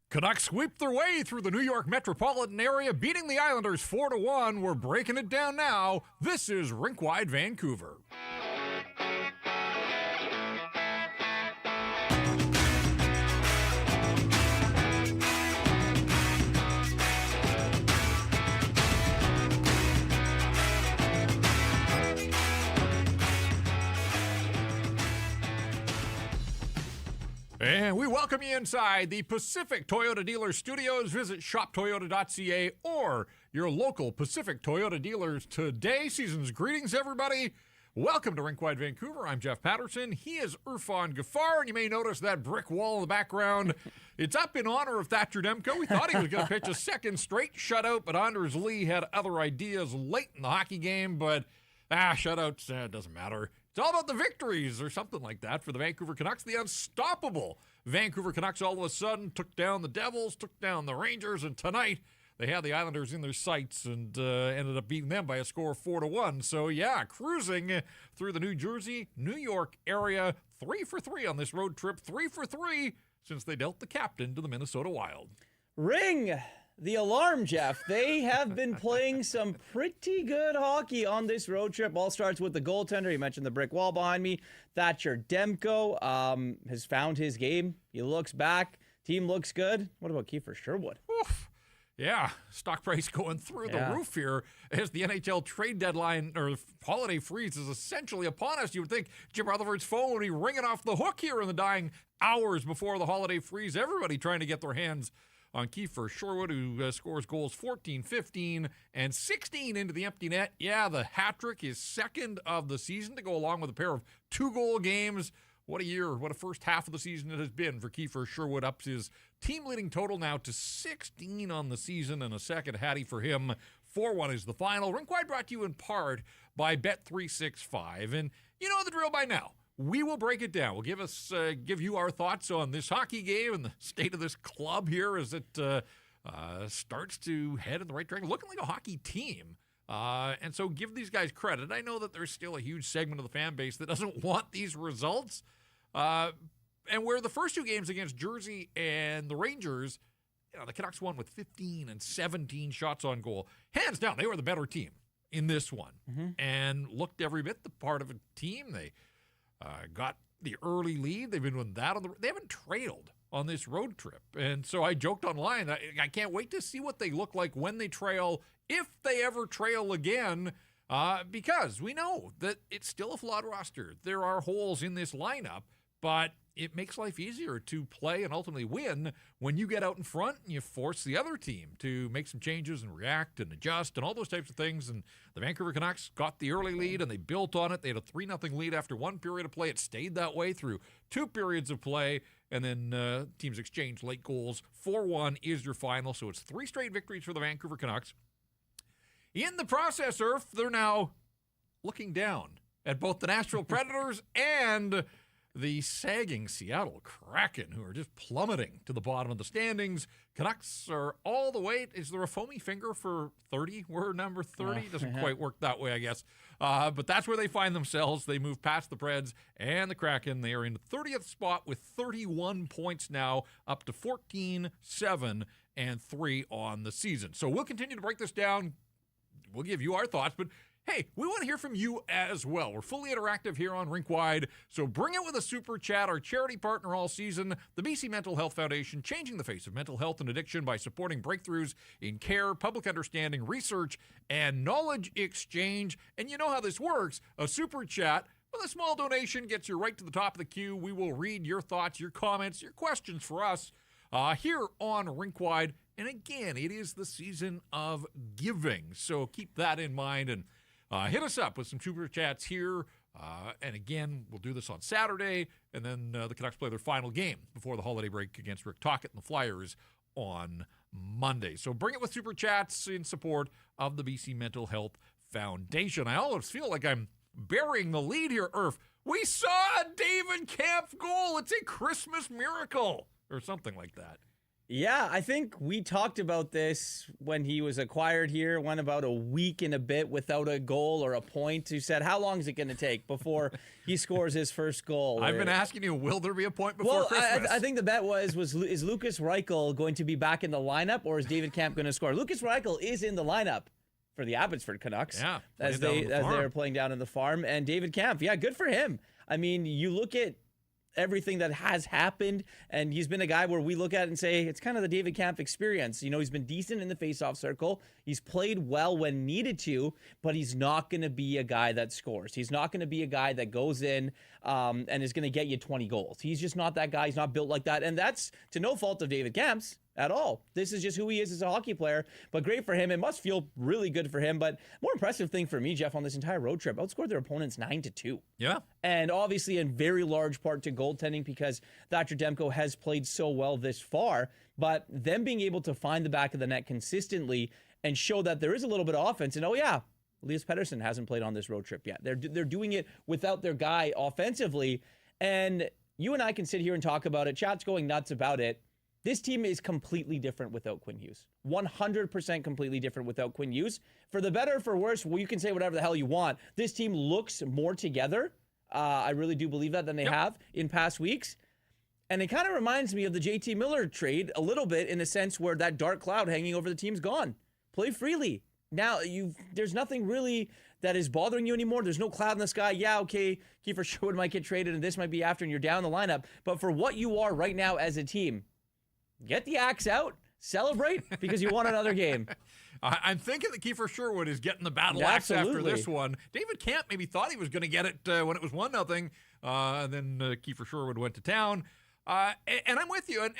Canucks sweep their way through the New York metropolitan area, beating the Islanders 4-1. We're breaking it down now. This is Rink Wide Vancouver. And we welcome you inside the Pacific Toyota Dealer Studios. Visit shoptoyota.ca or your local Pacific Toyota dealers today. Season's greetings, everybody. Welcome to Rink Wide Vancouver. I'm Jeff Patterson. He is Irfan Ghaffar, and you may notice that brick wall in the background. It's up in honor of Thatcher Demko. We thought he was going to pitch a second straight shutout, but Anders Lee had other ideas late in the hockey game. But shutouts, doesn't matter. It's all about the victories or something like that for the Vancouver Canucks. The unstoppable Vancouver Canucks all of a sudden took down the Devils, took down the Rangers, and tonight they had the Islanders in their sights and ended up beating them by a score of 4-1. So, cruising through the New Jersey, New York area, 3 for 3 on this road trip, 3 for 3 since they dealt the captain to the Minnesota Wild. Ring the alarm, Jeff. They have been playing some pretty good hockey on this road trip. All starts with the goaltender. You mentioned the brick wall behind me. Thatcher Demko has found his game. He looks back. Team looks good. What about Kiefer Sherwood? Oof. Yeah, stock price going through the roof here as the NHL trade deadline or holiday freeze is essentially upon us. You would think Jim Rutherford's phone would be ringing off the hook here in the dying hours before the holiday freeze. Everybody trying to get their hands on Kiefer Sherwood, who scores goals 14, 15, and 16 into the empty net. Yeah, the hat trick is second of the season to go along with a pair of 2-goal games. What a year, what a first half of the season it has been for Kiefer Sherwood. Ups his team-leading total now to 16 on the season, and a second hattie for him. 4-1 is the final. Rink Wide brought to you in part by Bet365. And you know the drill by now. We will break it down. We'll give you our thoughts on this hockey game and the state of this club here as it starts to head in the right direction, looking like a hockey team. And so give these guys credit. I know that there's still a huge segment of the fan base that doesn't want these results. And where the first two games against Jersey and the Rangers, the Canucks won with 15 and 17 shots on goal. Hands down, they were the better team in this one and looked every bit the part of a team. They got the early lead. They've been doing that they haven't trailed on this road trip. And so I joked online, I can't wait to see what they look like when they trail, if they ever trail again, because we know that it's still a flawed roster. There are holes in this lineup, but it makes life easier to play and ultimately win when you get out in front and you force the other team to make some changes and react and adjust and all those types of things. And the Vancouver Canucks got the early lead and they built on it. They had a 3-0 lead after one period of play. It stayed that way through 2 periods of play, and then teams exchanged late goals. 4-1 is your final, so it's 3 straight victories for the Vancouver Canucks. In the process, Irf, they're now looking down at both the Nashville Predators and the sagging Seattle Kraken, who are just plummeting to the bottom of the standings. Canucks are all the way. Is there a foamy finger for 30? We're number 30. Doesn't quite work that way, I guess. But that's where they find themselves. They move past the Preds and the Kraken. They are in the 30th spot with 31 points now, up to 14, 7, and 3 on the season. So we'll continue to break this down. We'll give you our thoughts, but hey, we want to hear from you as well. We're fully interactive here on Rink Wide, so bring it with a super chat. Our charity partner all season, the BC Mental Health Foundation, changing the face of mental health and addiction by supporting breakthroughs in care, public understanding, research, and knowledge exchange. And you know how this works. A super chat with a small donation gets you right to the top of the queue. We will read your thoughts, your comments, your questions for us here on Rink Wide. And again, it is the season of giving, so keep that in mind and hit us up with some super chats here. And again, we'll do this on Saturday. And then the Canucks play their final game before the holiday break against Rick Tocchet and the Flyers on Monday. So bring it with super chats in support of the BC Mental Health Foundation. I always feel like I'm burying the lead here, Irf. We saw a David Kampf goal. It's a Christmas miracle or something like that. Yeah, I think we talked about this when he was acquired here. Went about a week and a bit without a goal or a point. You said, how long is it going to take before he scores his first goal? I've been asking you, will there be a point before Christmas? I think the bet was is Lucas Reichel going to be back in the lineup, or is David Kampf going to score? Lucas Reichel is in the lineup for the Abbotsford Canucks, as they're playing down in the farm. And David Kampf, yeah, good for him. I mean, you look at everything that has happened, and he's been a guy where we look at it and say it's kind of the David Kampf experience. You know, he's been decent in the faceoff circle. He's played well when needed to, but he's not going to be a guy that scores. He's not going to be a guy that goes in and is going to get you 20 goals. He's just not that guy. He's not built like that, and that's to no fault of David Kampf's at all. This is just who he is as a hockey player, but great for him. It must feel really good for him, but more impressive thing for me, Jeff, on this entire road trip, outscored their opponents 9-2. Yeah. And obviously in very large part to goaltending, because Thatcher Demko has played so well this far, but them being able to find the back of the net consistently and show that there is a little bit of offense. And Elias Pettersson hasn't played on this road trip yet. They're doing it without their guy offensively. And you and I can sit here and talk about it. Chat's going nuts about it. This team is completely different without Quinn Hughes. 100% completely different without Quinn Hughes. For the better or for worse, well, you can say whatever the hell you want. This team looks more together. I really do believe that than they have in past weeks. And it kind of reminds me of the JT Miller trade a little bit, in a sense where that dark cloud hanging over the team's gone. Play freely. Now, there's nothing really that is bothering you anymore. There's no cloud in the sky. Yeah, okay, Kiefer Sherwood might get traded and this might be after and you're down the lineup. But for what you are right now as a team, get the axe out, celebrate, because you won another game. I'm thinking that Kiefer Sherwood is getting the battle axe after this one. David Kampf maybe thought he was going to get it when it was 1-0, and then Kiefer Sherwood went to town. And I'm with you, and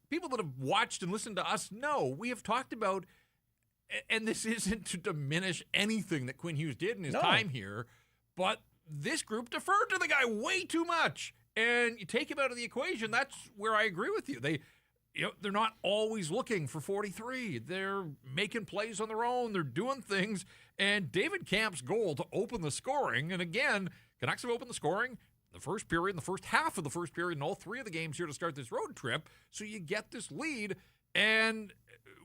people that have watched and listened to us know we have talked about, and this isn't to diminish anything that Quinn Hughes did in his time here, but this group deferred to the guy way too much. And you take him out of the equation, that's where I agree with you. They're not always looking for 43. They're making plays on their own. They're doing things. And David Kampf's goal to open the scoring, and again, Canucks have opened the scoring the first period, the first half of the first period, in all three of the games here to start this road trip. So you get this lead, and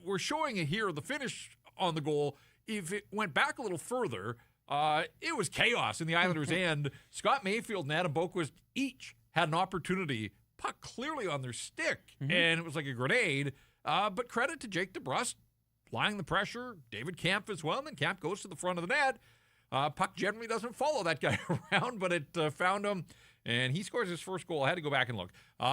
we're showing it here, the finish on the goal. If it went back a little further, it was chaos in the Islanders' end. Scott Mayfield and Adam Boquist each had an opportunity, puck clearly on their stick, and it was like a grenade. But credit to Jake DeBrusk, applying the pressure. David Kampf as well, and then Kampf goes to the front of the net. Puck generally doesn't follow that guy around, but it found him, and he scores his first goal. I had to go back and look.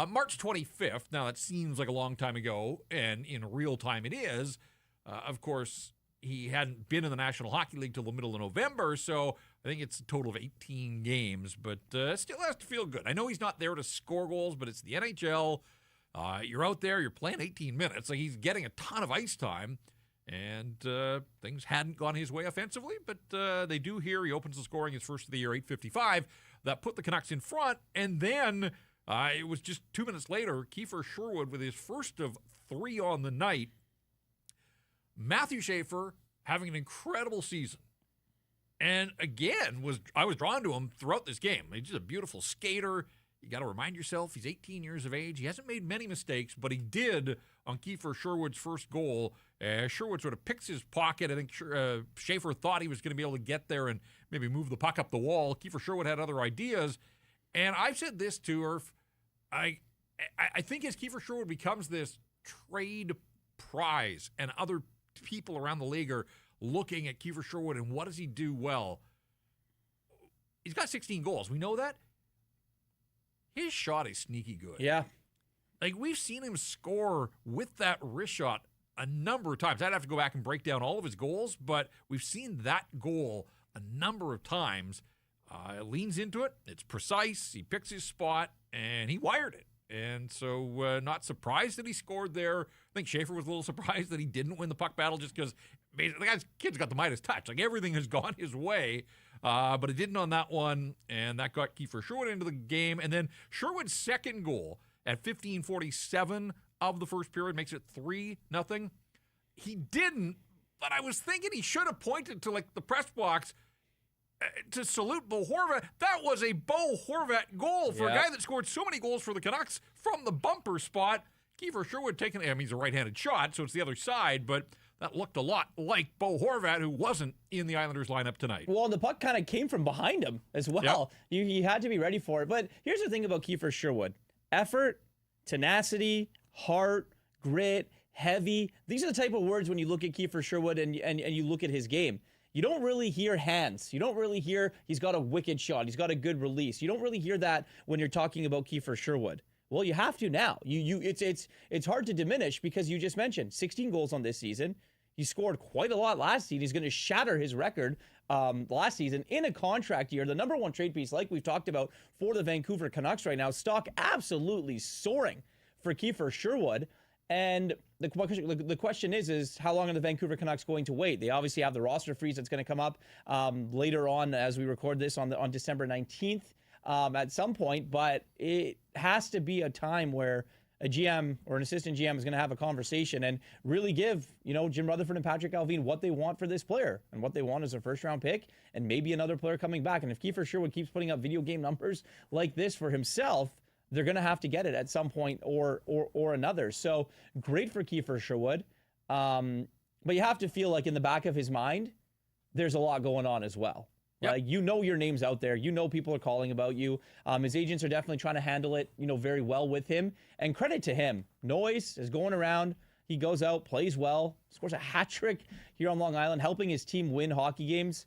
March 25th. Now, that seems like a long time ago, and in real time it is. Of course, he hadn't been in the National Hockey League till the middle of November, so I think it's a total of 18 games, but still has to feel good. I know he's not there to score goals, but it's the NHL. You're out there, you're playing 18 minutes. Like, he's getting a ton of ice time, and things hadn't gone his way offensively, but they do here. He opens the scoring, his first of the year, 8:55. That put the Canucks in front, and then it was just 2 minutes later, Kiefer Sherwood with his first of 3 on the night. Matthew Schaefer having an incredible season. And again, I was drawn to him throughout this game. He's just a beautiful skater. You got to remind yourself, he's 18 years of age. He hasn't made many mistakes, but he did on Kiefer Sherwood's first goal. Sherwood sort of picks his pocket. I think Schaefer thought he was going to be able to get there and maybe move the puck up the wall. Kiefer Sherwood had other ideas. And I've said this to her. I think as Kiefer Sherwood becomes this trade prize and other people around the league are looking at Kiefer Sherwood and what does he do well. He's got 16 goals. We know that. His shot is sneaky good. Yeah. Like, we've seen him score with that wrist shot a number of times. I'd have to go back and break down all of his goals, but we've seen that goal a number of times. Leans into it. It's precise. He picks his spot, and he wired it. And so not surprised that he scored there. I think Schaefer was a little surprised that he didn't win the puck battle just because the kid's got the Midas touch. Like, everything has gone his way, but it didn't on that one, and that got Kiefer Sherwood into the game. And then Sherwood's second goal at 15:47 of the first period makes it 3-0. He didn't, but I was thinking he should have pointed to, like, the press box to salute Bo Horvat. That was a Bo Horvat goal for a guy that scored so many goals for the Canucks from the bumper spot. Kiefer Sherwood taking, I mean, he's a right-handed shot, so it's the other side, but that looked a lot like Bo Horvat, who wasn't in the Islanders lineup tonight. Well, and the puck kind of came from behind him as well. Yep. You had to be ready for it. But here's the thing about Kiefer Sherwood. Effort, tenacity, heart, grit, heavy. These are the type of words when you look at Kiefer Sherwood and you look at his game. You don't really hear hands. You don't really hear he's got a wicked shot. He's got a good release. You don't really hear that when you're talking about Kiefer Sherwood. Well, you have to now. It's hard to diminish because you just mentioned 16 goals on this season. He scored quite a lot last season. He's going to shatter his record last season in a contract year. The number one trade piece, like we've talked about, for the Vancouver Canucks right now. Stock absolutely soaring for Kiefer Sherwood. And the question is how long are the Vancouver Canucks going to wait? They obviously have the roster freeze that's going to come up later on as we record this on December 19th at some point. But it has to be a time where a GM or an assistant GM is going to have a conversation and really give, Jim Rutherford and Patrick Allvin what they want for this player. And what they want is a first-round pick and maybe another player coming back. And if Kiefer Sherwood keeps putting up video game numbers like this for himself, they're going to have to get it at some point or another. So great for Kiefer Sherwood. But you have to feel like in the back of his mind, there's a lot going on as well. Yep. Like, your name's out there. People are calling about you. His agents are definitely trying to handle it, very well with him. And credit to him. Noise is going around. He goes out, plays well, scores a hat trick here on Long Island, helping his team win hockey games.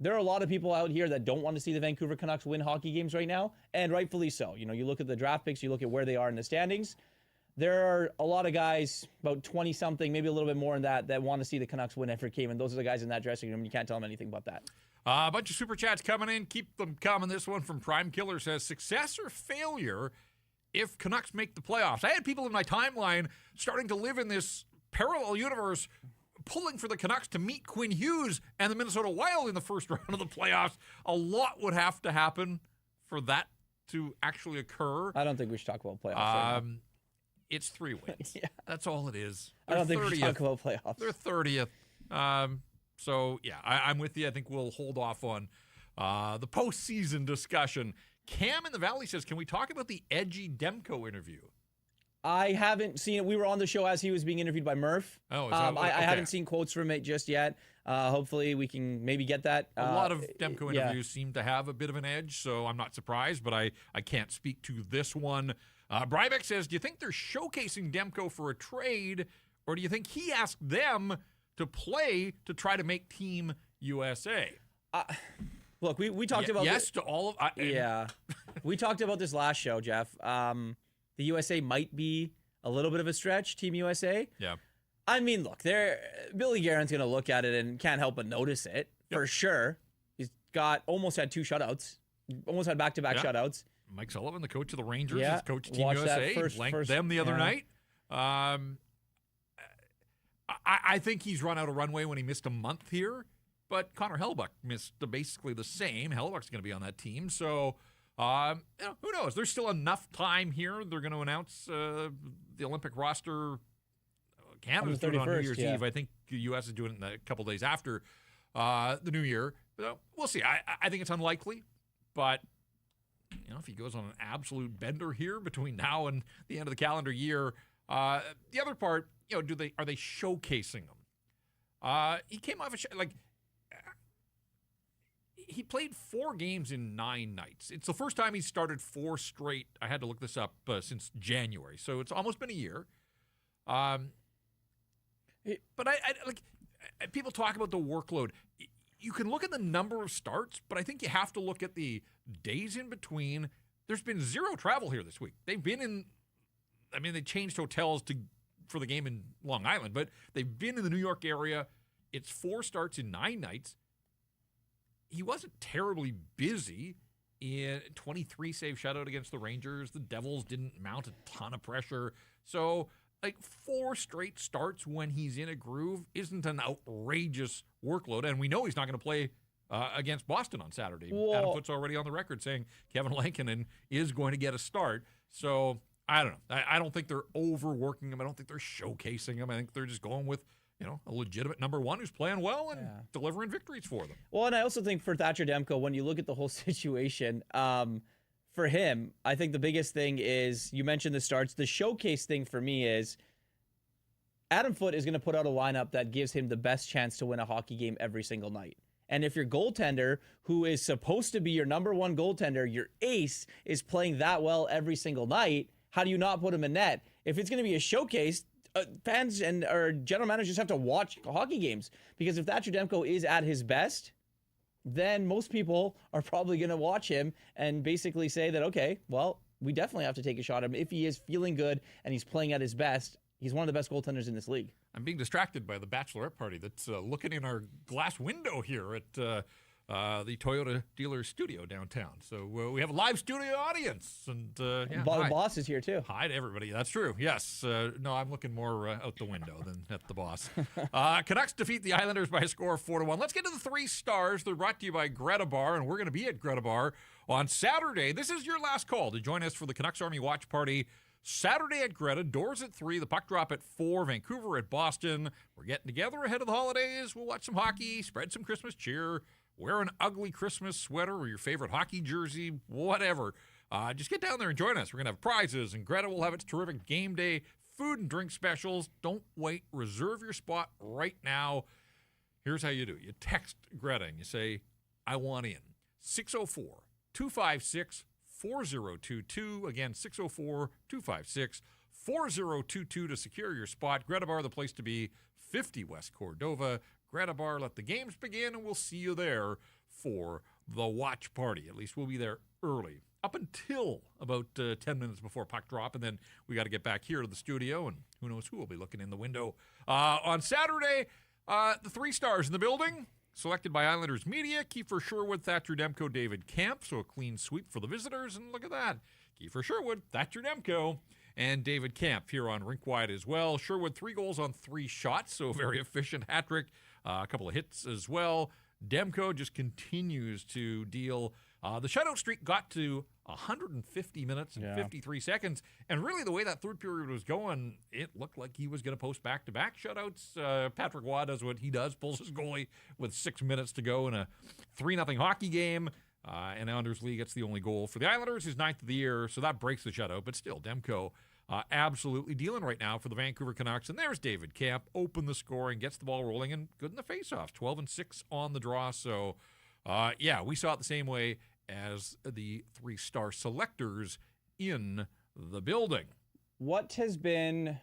There are a lot of people out here that don't want to see the Vancouver Canucks win hockey games right now, and rightfully so. You look at the draft picks, you look at where they are in the standings. There are a lot of guys, about 20-something, maybe a little bit more than that want to see the Canucks win every game, and those are the guys in that dressing room. You can't tell them anything about that. A bunch of super chats coming in. Keep them coming. This one from Prime Killer says, success or failure if Canucks make the playoffs? I had people in my timeline starting to live in this parallel universe pulling for the Canucks to meet Quinn Hughes and the Minnesota Wild in the first round of the playoffs. A lot would have to happen for that to actually occur. I don't think we should talk about playoffs right now. It's 3 wins. Yeah. That's all it is. I don't think we should talk about playoffs. They're 30th. So, yeah, I'm with you. I think we'll hold off on the postseason discussion. Cam in the Valley says, can we talk about the edgy Demko interview? I haven't seen it. We were on the show as he was being interviewed by Murph. Oh, I haven't seen quotes from it just yet. Hopefully we can maybe get that. A lot of Demko interviews seem to have a bit of an edge, so I'm not surprised, but I can't speak to this one. Brybeck says, do you think they're showcasing Demko for a trade, or do you think he asked them to play to try to make Team USA? Look, we talked about yes to all of we talked about this last show, Jeff. The USA might be a little bit of a stretch, Team USA. Yeah. I mean, look, Billy Guerin's going to look at it and can't help but notice it for sure. He's almost had 2 shutouts, almost had back-to-back shutouts. Mike Sullivan, the coach of the Rangers, has coached Team Watch USA. Blanked them the other night. I think he's run out of runway when he missed a month here, but Connor Hellebuyck missed basically the same. Hellebuyck's going to be on that team, so who knows? There's still enough time here. They're going to announce the Olympic roster. Canada's doing it on New Year's Eve. I think the U.S. is doing it a couple days after the New Year. But, we'll see. I think it's unlikely, but if he goes on an absolute bender here between now and the end of the calendar year, the other part, are they showcasing him? He came off he played 4 games in 9 nights. It's the first time he's started 4 straight. I had to look this up since January, so it's almost been a year. But people talk about the workload. You can look at the number of starts, but I think you have to look at the days in between. There's been 0 travel here this week. They've been they changed hotels for the game in Long Island, but they've been in the New York area. It's 4 starts in 9 nights. He wasn't terribly busy in 23 save shutout against the Rangers. The Devils didn't mount a ton of pressure. So, 4 straight starts when he's in a groove isn't an outrageous workload. And we know he's not going to play against Boston on Saturday. Whoa. Adam Foote's already on the record saying Kevin Lankinen is going to get a start. So, I don't know. I don't think they're overworking him. I don't think they're showcasing him. I think they're just going with a legitimate number 1 who's playing well and delivering victories for them. Well, and I also think for Thatcher Demko, when you look at the whole situation, for him, I think the biggest thing is, you mentioned the starts. The showcase thing for me is Adam Foote is going to put out a lineup that gives him the best chance to win a hockey game every single night. And if your goaltender, who is supposed to be your number one goaltender, your ace, is playing that well every single night, how do you not put him in net? If it's going to be a showcase, fans or general managers have to watch hockey games, because if Thatcher Demko is at his best, then most people are probably going to watch him and basically say that, okay, well, we definitely have to take a shot at him. If he is feeling good and he's playing at his best, he's one of the best goaltenders in this league. I'm being distracted by the bachelorette party that's looking in our glass window here at the Toyota dealer studio downtown. So we have a live studio audience. And the boss is here too. Hi to everybody. That's true. Yes. No, I'm looking more out the window than at the boss. Canucks defeat the Islanders by a score of 4-1. Let's get to the 3 stars. They're brought to you by Greta Bar, and we're going to be at Greta Bar on Saturday. This is your last call to join us for the Canucks Army Watch Party. Saturday at Greta, doors at 3, the puck drop at 4, Vancouver at Boston. We're getting together ahead of the holidays. We'll watch some hockey, spread some Christmas cheer, wear an ugly Christmas sweater or your favorite hockey jersey, whatever. Just get down there and join us. We're going to have prizes, and Greta will have its terrific game day food and drink specials. Don't wait. Reserve your spot right now. Here's how you do it. You text Greta and you say, I want in. 604-256-4022. Again, 604-256-4022 to secure your spot. Greta Bar, the place to be, 50 West Cordova. Greta Bar, let the games begin, and we'll see you there for the watch party. At least we'll be there early, up until about 10 minutes before puck drop, and then we got to get back here to the studio, and who knows who will be looking in the window. On Saturday, the 3 stars in the building, selected by Islanders Media: Kiefer Sherwood, Thatcher Demko, David Kampf. So a clean sweep for the visitors. And look at that. Kiefer Sherwood, Thatcher Demko, and David Kampf here on Rink Wide as well. Sherwood, 3 goals on 3 shots, so a very efficient hat trick. A couple of hits as well. Demko just continues to deal. The shutout streak got to 150 minutes and 53 seconds. And really, the way that third period was going, it looked like he was going to post back-to-back shutouts. Patrick Waugh does what he does, pulls his goalie with 6 minutes to go in a 3-0 hockey game. And Anders Lee gets the only goal for the Islanders, his 9th of the year, so that breaks the shutout. But still, Demko absolutely dealing right now for the Vancouver Canucks. And there's David Kampf, open the scoring, gets the ball rolling, and good in the faceoff. 12-6 on the draw. So, we saw it the same way as the 3-star selectors in the building. What has been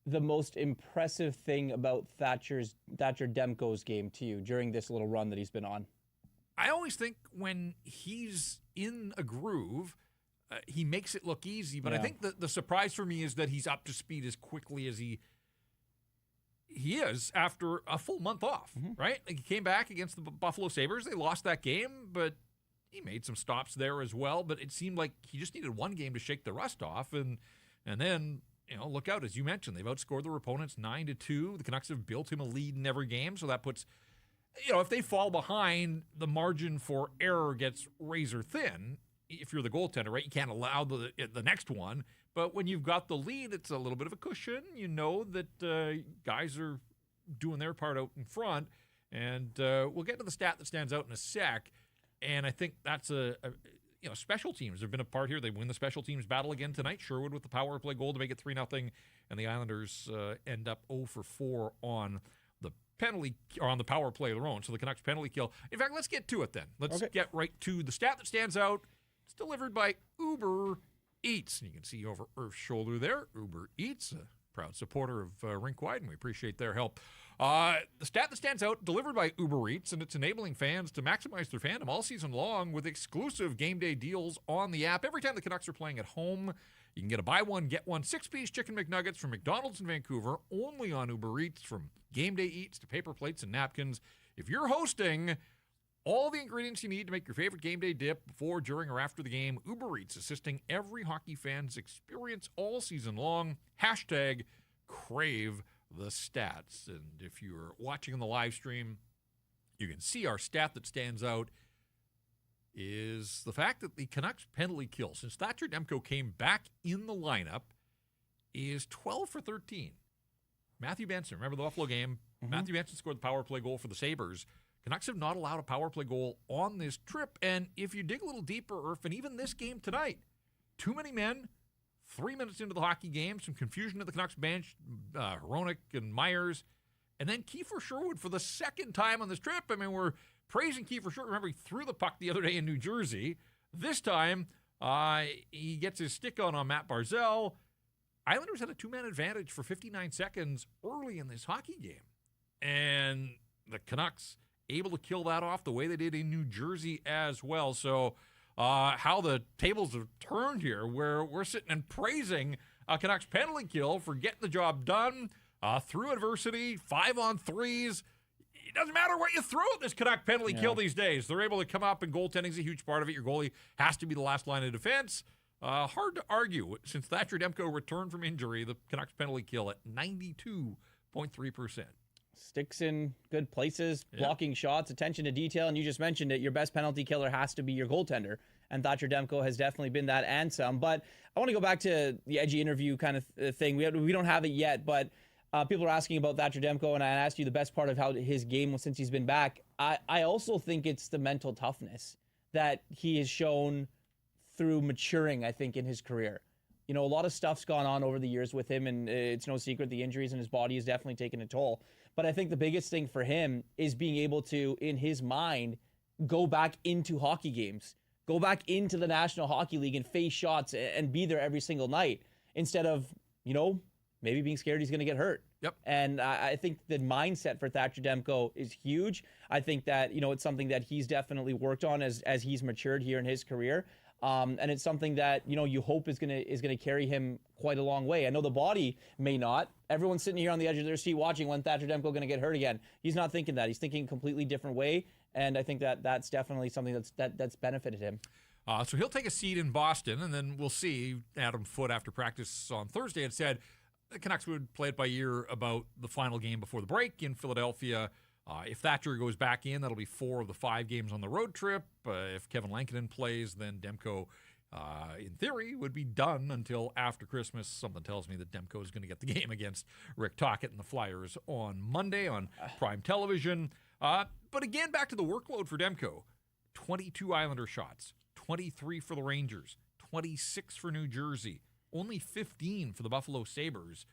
the most impressive thing about Thatcher Demko's game to you during this little run that he's been on? I always think when he's in a groove, he makes it look easy. But I think the surprise for me is that he's up to speed as quickly as he is after a full month off, right? Like, he came back against the Buffalo Sabres. They lost that game, but he made some stops there as well. But it seemed like he just needed one game to shake the rust off. And then, look out, as you mentioned, they've outscored their opponents 9-2. The Canucks have built him a lead in every game, so that puts, if they fall behind, the margin for error gets razor thin. If you're the goaltender, right, you can't allow the next one. But when you've got the lead, it's a little bit of a cushion. You know that guys are doing their part out in front. And we'll get to the stat that stands out in a sec. And I think that's special teams have been a part here. They win the special teams battle again tonight. Sherwood with the power play goal to make it 3-0. And the Islanders end up 0-4 on the penalty, or on the power play of their own. So the Canucks penalty kill. In fact, let's get to it then. Let's get right to the stat that stands out. It's delivered by Uber Eats. And you can see over Earth's shoulder there, Uber Eats, a proud supporter of Rink Wide, and we appreciate their help. The stat that stands out, delivered by Uber Eats, and it's enabling fans to maximize their fandom all season long with exclusive game day deals on the app. Every time the Canucks are playing at home, you can get a buy one, get one 6-piece chicken McNuggets from McDonald's in Vancouver, only on Uber Eats, from game day eats to paper plates and napkins. If you're hosting, all the ingredients you need to make your favorite game day dip before, during, or after the game. Uber Eats, assisting every hockey fan's experience all season long. #crave the stats. And if you're watching on the live stream, you can see our stat that stands out is the fact that the Canucks penalty kill, since Thatcher Demko came back in the lineup, is 12-for-13. Matthew Benson, remember the Buffalo game? Matthew Benson scored the power play goal for the Sabres. Canucks have not allowed a power play goal on this trip. And if you dig a little deeper, Irf, and even this game tonight, too many men, 3 minutes into the hockey game, some confusion at the Canucks bench, Hronek and Myers, and then Kiefer Sherwood for the second time on this trip. I mean, we're praising Kiefer Sherwood. Remember, he threw the puck the other day in New Jersey. This time, he gets his stick on Matt Barzal. Islanders had a two-man advantage for 59 seconds early in this hockey game. And the Canucks able to kill that off the way they did in New Jersey as well. So how the tables have turned here, where we're sitting and praising a Canucks penalty kill for getting the job done through adversity, 5-on-3s. It doesn't matter what you throw at this Canuck penalty kill these days. They're able to come up, and goaltending is a huge part of it. Your goalie has to be the last line of defense. Hard to argue. Since Thatcher Demko returned from injury, the Canucks penalty kill at 92.3%. Sticks in good places, blocking shots, attention to detail, and you just mentioned it. Your best penalty killer has to be your goaltender, and Thatcher Demko has definitely been that and some. But I want to go back to the edgy interview kind of thing. We don't have it yet, but people are asking about Thatcher Demko, and I asked you the best part of how his game was since he's been back. I also think it's the mental toughness that he has shown through maturing, I think, in his career. You know, a lot of stuff's gone on over the years with him, and it's no secret the injuries in his body has definitely taken a toll. But I think the biggest thing for him is being able to, in his mind, go back into hockey games, go back into the National Hockey League and face shots and be there every single night instead of, you know, maybe being scared he's going to get hurt. Yep. And I think the mindset for Thatcher Demko is huge. I think that, you know, it's something that he's definitely worked on as he's matured here in his career. And it's something that, you know, you hope is gonna carry him quite a long way. I know the body may not. Everyone's sitting here on the edge of their seat watching when Thatcher Demko going to get hurt again. He's not thinking that. He's thinking a completely different way. And I think that that's definitely something that's benefited him. So he'll take a seat in Boston, and then we'll see. Adam Foote, after practice on Thursday, had said the Canucks would play it by ear about the final game before the break in Philadelphia. If Thatcher goes back in, that'll be 4 of the 5 games on the road trip. If Kevin Lankinen plays, then Demko, in theory, would be done until after Christmas. Something tells me that Demko is going to get the game against Rick Tocchet and the Flyers on Monday on Prime Television. But again, back to the workload for Demko. 22 Islander shots, 23 for the Rangers, 26 for New Jersey, only 15 for the Buffalo Sabres.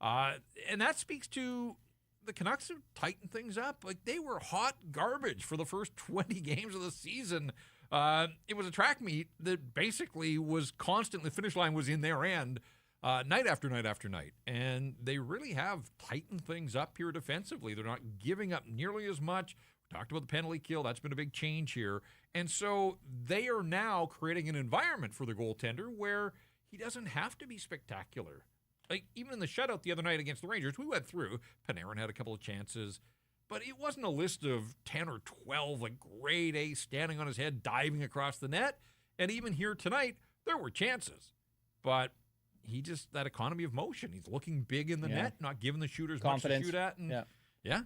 And that speaks to the Canucks have tightened things up. Like, they were hot garbage for the first 20 games of the season. It was a track meet that basically was constantly, the finish line was in their end night after night after night. And they really have tightened things up here defensively. They're not giving up nearly as much. We talked about the penalty kill. That's been a big change here. And so they are now creating an environment for the goaltender where he doesn't have to be spectacular. Like, even in the shutout the other night against the Rangers, we went through. Panarin had a couple of chances, but it wasn't a list of 10 or 12, like, grade A standing on his head, diving across the net. And even here tonight, there were chances. But he just, that economy of motion, he's looking big in the net, not giving the shooters Confidence. much to shoot at. And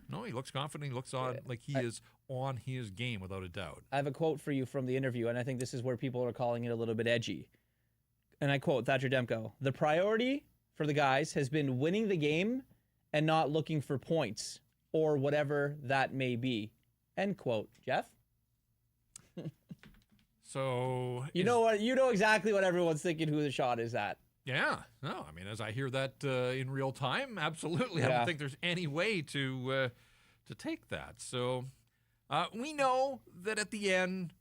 no, he looks confident. He looks on like he is on his game without a doubt. I have a quote for you from the interview, and I think this is where people are calling it a little bit edgy. And I quote Thatcher Demko, "The priority for the guys has been winning the game and not looking for points or whatever that may be." End quote. Jeff? So you know exactly what everyone's thinking who the shot is at. Yeah. No, I mean, as I hear that in real time, absolutely. I don't think there's any way to take that. So we know that at the end,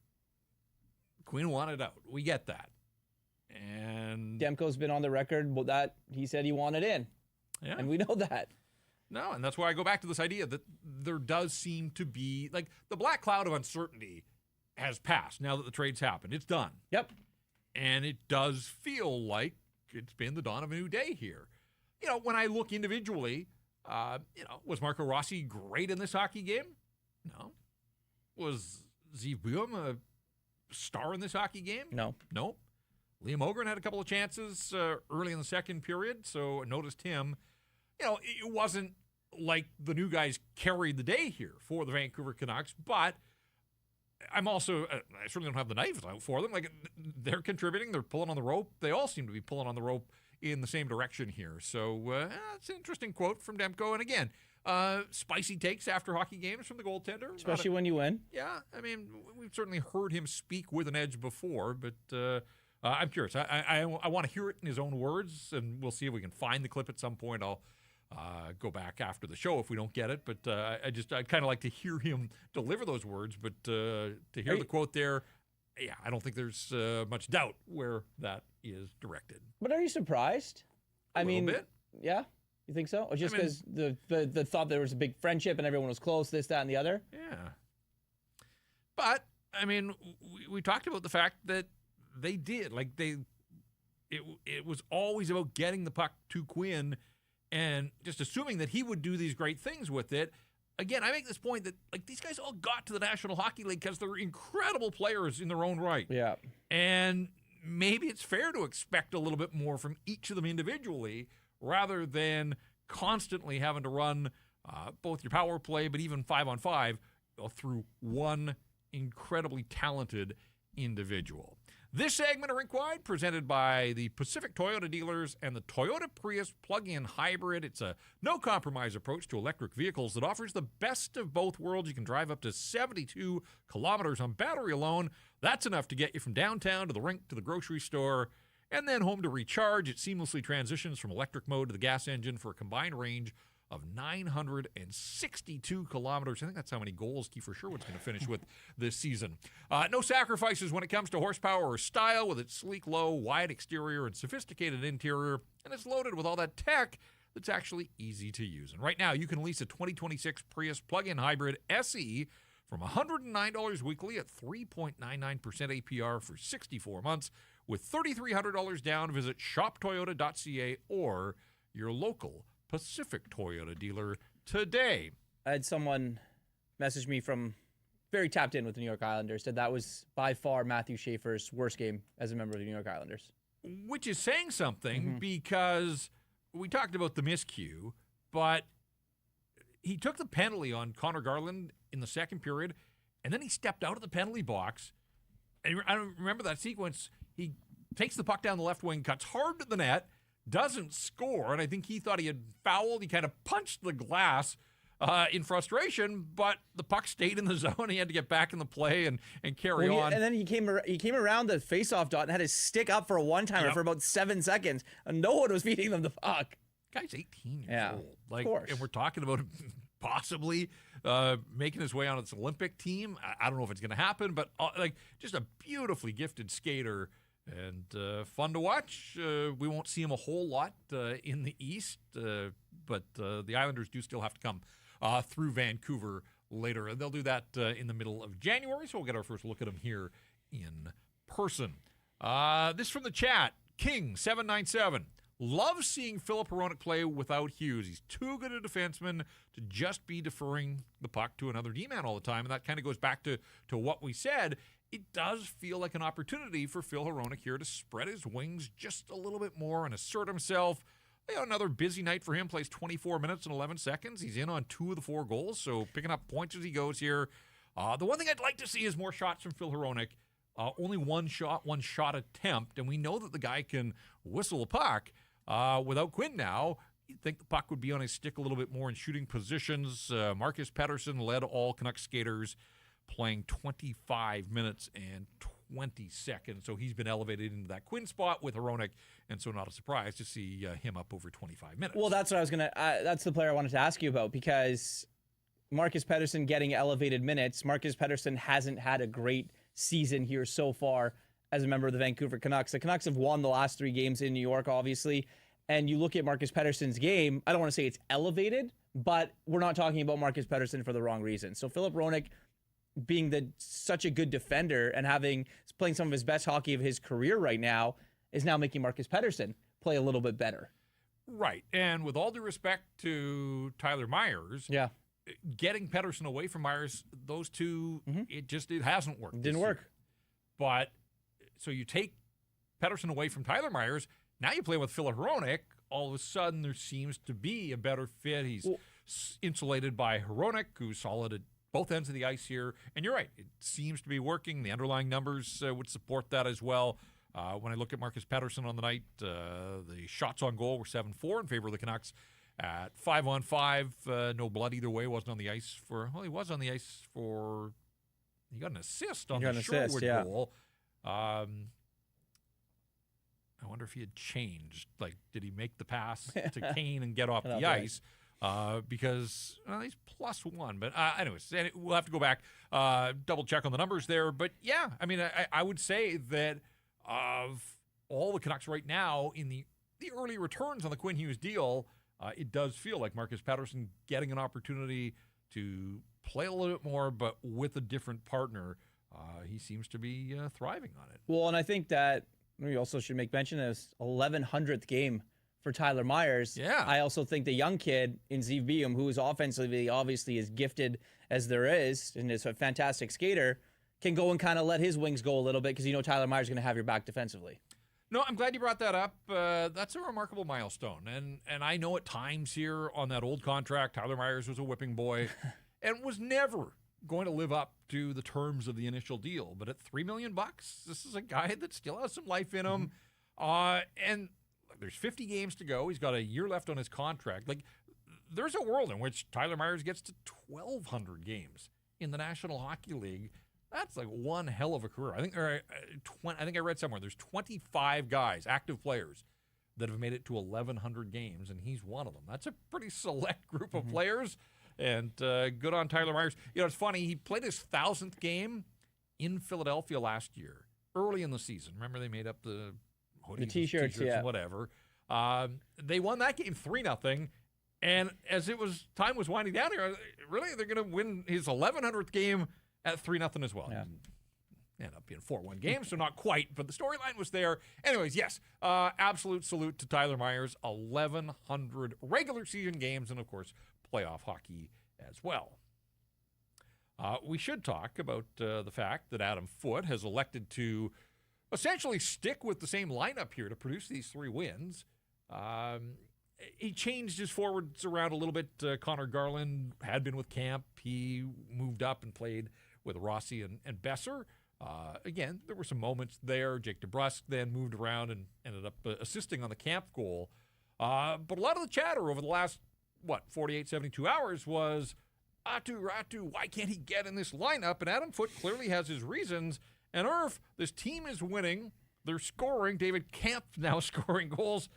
Quinn wanted out. We get that. And Demko's been on the record that he said he wanted in. Yeah. And we know that. No, and that's why I go back to this idea that there does seem to be, like, the black cloud of uncertainty has passed now that the trade's happened. It's done. Yep. And it does feel like it's been the dawn of a new day here. You know, when I look individually, was Marco Rossi great in this hockey game? No. Was Zeev Buum a star in this hockey game? No. Nope. Liam Ogren had a couple of chances early in the second period, so I noticed him. You know, it wasn't like the new guys carried the day here for the Vancouver Canucks, but I'm also, I certainly don't have the knives out for them. Like, they're contributing, they're pulling on the rope. They all seem to be pulling on the rope in the same direction here. So that's an interesting quote from Demko. And again, spicy takes after hockey games from the goaltender. Especially when you win. Yeah, I mean, we've certainly heard him speak with an edge before, but I'm curious. I want to hear it in his own words, and we'll see if we can find the clip at some point. I'll go back after the show if we don't get it, but I'd kind of like to hear him deliver those words, but to hear the quote there, yeah, I don't think there's much doubt where that is directed. But are you surprised? A little bit. Yeah? You think so? Or just because the thought there was a big friendship and everyone was close, this, that, and the other? Yeah. But, I mean, we talked about the fact that they did. Like, it was always about getting the puck to Quinn and just assuming that he would do these great things with it. Again, I make this point that, like, these guys all got to the National Hockey League because they're incredible players in their own right. Yeah. And maybe it's fair to expect a little bit more from each of them individually rather than constantly having to run both your power play, but even 5-on-5 through one incredibly talented individual. This segment of Rink Wide presented by the Pacific Toyota dealers and the Toyota Prius plug-in hybrid. It's a no-compromise approach to electric vehicles that offers the best of both worlds. You can drive up to 72 kilometers on battery alone. That's enough to get you from downtown to the rink to the grocery store and then home to recharge. It seamlessly transitions from electric mode to the gas engine for a combined range of 962 kilometers. I think that's how many goals Kiefer Sherwood's going to finish with this season. No sacrifices when it comes to horsepower or style with its sleek, low, wide exterior and sophisticated interior, and it's loaded with all that tech that's actually easy to use. And right now, you can lease a 2026 Prius plug-in hybrid SE from $109 weekly at 3.99% APR for 64 months. With $3,300 down, visit shoptoyota.ca or your local Pacific Toyota dealer today. I had someone message me from very tapped in with the New York Islanders, said that was by far Matthew Schaefer's worst game as a member of the New York Islanders. Which is saying something because we talked about the miscue, but he took the penalty on Connor Garland in the second period, and then he stepped out of the penalty box. And I remember that sequence. He takes the puck down the left wing, cuts hard to the net, doesn't score, and I think he thought he had fouled. He kind of punched the glass in frustration, but the puck stayed in the zone. He had to get back in the play and carry on. And then he came around the faceoff dot and had his stick up for a one-timer for about 7 seconds, and no one was feeding them the puck. Guy's 18 years old. Of course. And we're talking about him possibly making his way on its Olympic team. I don't know if it's going to happen, but just a beautifully gifted skater. And fun to watch. We won't see him a whole lot in the East, but the Islanders do still have to come through Vancouver later. They'll do that in the middle of January, so we'll get our first look at him here in person. This from the chat, King797. Love seeing Filip Hronek play without Hughes. He's too good a defenseman to just be deferring the puck to another D-man all the time, and that kind of goes back to what we said. It does feel like an opportunity for Phil Hronek here to spread his wings just a little bit more and assert himself. Another busy night for him, plays 24 minutes and 11 seconds. He's in on 2 of the 4 goals, so picking up points as he goes here. The one thing I'd like to see is more shots from Phil Hronek. Only one shot attempt, and we know that the guy can whistle a puck. Without Quinn now, you'd think the puck would be on his stick a little bit more in shooting positions. Marcus Pettersson led all Canucks skaters, playing 25 minutes and 20 seconds. So he's been elevated into that Quinn spot with Hronek, and so not a surprise to see him up over 25 minutes. Well, that's what I was going to that's the player I wanted to ask you about, because Marcus Pettersson getting elevated minutes. Marcus Pettersson hasn't had a great season here so far as a member of the Vancouver Canucks. The Canucks have won the last 3 games in New York, obviously, and you look at Marcus Pettersson's game, I don't want to say it's elevated, but we're not talking about Marcus Pettersson for the wrong reason. So Filip Hronek, being such a good defender and playing some of his best hockey of his career right now, is now making Marcus Pettersson play a little bit better. Right. And with all due respect to Tyler Myers, getting Pettersson away from Myers, those two, it hasn't worked. It didn't work. But so you take Pettersson away from Tyler Myers, now you play with Filip Hronek, all of a sudden there seems to be a better fit. He's insulated by Hronek, who's solid at both ends of the ice here. And you're right, it seems to be working. The underlying numbers would support that as well. When I look at Marcus Pettersson on the night, the shots on goal were 7-4 in favor of the Canucks. At 5-on-5, no blood either way. Wasn't on the ice for. Well, he was on the ice for. He got an assist on the Sherwood goal. I wonder if he had changed. Like, did he make the pass to Kane and get off the ice? Because he's +1. But anyways, we'll have to go back, double check on the numbers there. But yeah, I mean, I would say that of all the Canucks right now in the early returns on the Quinn Hughes deal, it does feel like Marcus Pettersson getting an opportunity to play a little bit more, but with a different partner. He seems to be thriving on it. Well, and I think that we also should make mention of his 1100th game for Tyler Myers. Yeah. I also think the young kid in Zeev Beum, who is offensively obviously as gifted as there is and is a fantastic skater, can go and kind of let his wings go a little bit because Tyler Myers is going to have your back defensively. No, I'm glad you brought that up. That's a remarkable milestone. And I know at times here on that old contract, Tyler Myers was a whipping boy and was never going to live up to the terms of the initial deal. But at $3 million, this is a guy that still has some life in him. And there's 50 games to go. He's got a year left on his contract. Like, there's a world in which Tyler Myers gets to 1,200 games in the National Hockey League. That's like one hell of a career. I think I read somewhere there's 25 guys, active players, that have made it to 1,100 games, and he's one of them. That's a pretty select group of players, and good on Tyler Myers. It's funny. He played his 1,000th game in Philadelphia last year, early in the season. Remember they made up the hoodies, the T-shirts and whatever. They won that game 3-0, and as time was winding down here, really they're going to win his 1,100th game at 3-0 as well. Yeah. Ended up being 4-1 games, so not quite, but the storyline was there. Anyways, yes, absolute salute to Tyler Myers. 1,100 regular season games, and of course, playoff hockey as well. We should talk about the fact that Adam Foote has elected to essentially stick with the same lineup here to produce these 3 wins. He changed his forwards around a little bit. Connor Garland had been with Kampf. He moved up and played with Rossi and Besser. Again, there were some moments there. Jake DeBrusk then moved around and ended up assisting on the Kampf goal. But a lot of the chatter over the last, 48, 72 hours was, Ratu, why can't he get in this lineup? And Adam Foote clearly has his reasons. And this team is winning. They're scoring. David Kampf now scoring goals.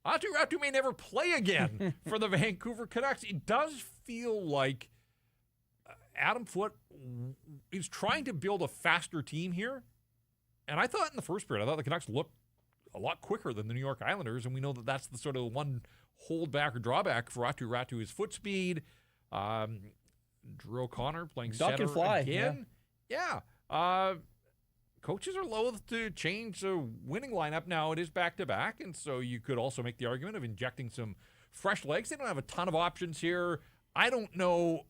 Ratu may never play again for the Vancouver Canucks. It does feel like Adam Foote is trying to build a faster team here. And I thought in the first period, the Canucks looked a lot quicker than the New York Islanders. And we know that that's the sort of one holdback or drawback for Ratu is foot speed. Drew O'Connor playing center again. Yeah. Coaches are loath to change a winning lineup. Now it is back-to-back, and so you could also make the argument of injecting some fresh legs. They don't have a ton of options here. I don't know.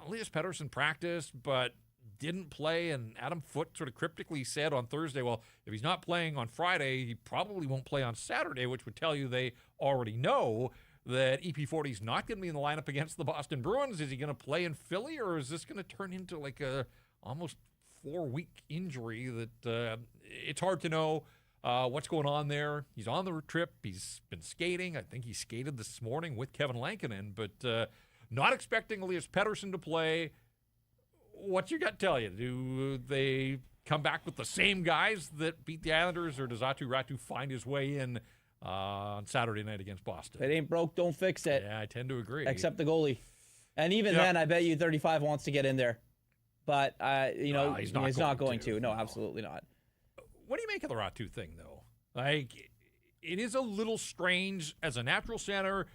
Elias Pettersson practiced, but didn't play, and Adam Foote sort of cryptically said on Thursday, well, if he's not playing on Friday, he probably won't play on Saturday, which would tell you they already know that EP40 is not going to be in the lineup against the Boston Bruins. Is he going to play in Philly, or is this going to turn into like a almost 4-week injury that it's hard to know what's going on there. He's on the trip. He's been skating. I think he skated this morning with Kevin Lankinen, but not expecting Elias Pettersson to play. What's your gut tell you? Do they come back with the same guys that beat the Islanders, or does Ratu find his way in on Saturday night against Boston? If it ain't broke, don't fix it. Yeah, I tend to agree. Except the goalie. And even then, I bet you 35 wants to get in there. But, he's not going to. No, absolutely not. What do you make of the Ratu thing, though? Like, it is a little strange as a natural center.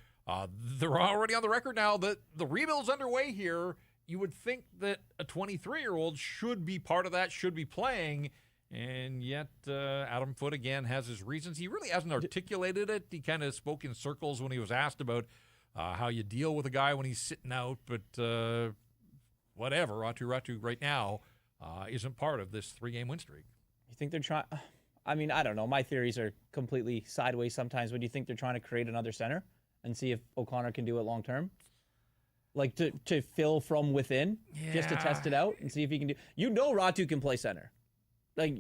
They're already on the record now that the rebuild's underway here. You would think that a 23-year-old should be part of that, should be playing, and yet Adam Foote, again, has his reasons. He really hasn't articulated it. He kind of spoke in circles when he was asked about how you deal with a guy when he's sitting out, but whatever, Ratu right now isn't part of this 3-game win streak. You think they're trying? I mean, I don't know. My theories are completely sideways sometimes. But do you think they're trying to create another center and see if O'Connor can do it long term? Like to fill from within, just to test it out and see if he can do. Ratu can play center. Like,